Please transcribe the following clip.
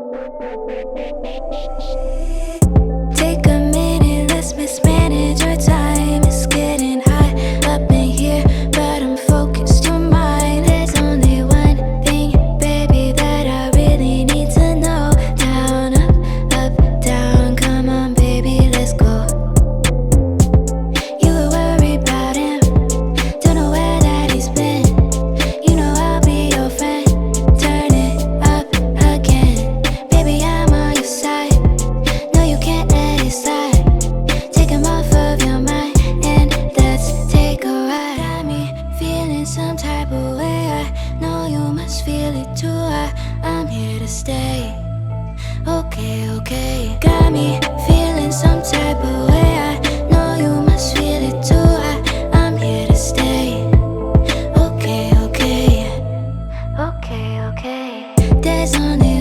Take a minute, let's mismanage our time. It's getting hot up in here, but I'm focused on mine. There's only one thing, baby, that I really need to know. Down, up, down, come on, baby, let's go. You were worried about him, don't know where that he's been. You know I'll be your friend, turn it up again. Baby, I'm on your side, no you can't let it slide. Take him off of your mind and let's take a ride. Got me feeling some type of way, I know you must feel it too. I'm here to stay, okay, okay. Got me feeling some type of way, I know you must feel it too. I'm here to stay, okay, okay. Okay, okay. There's only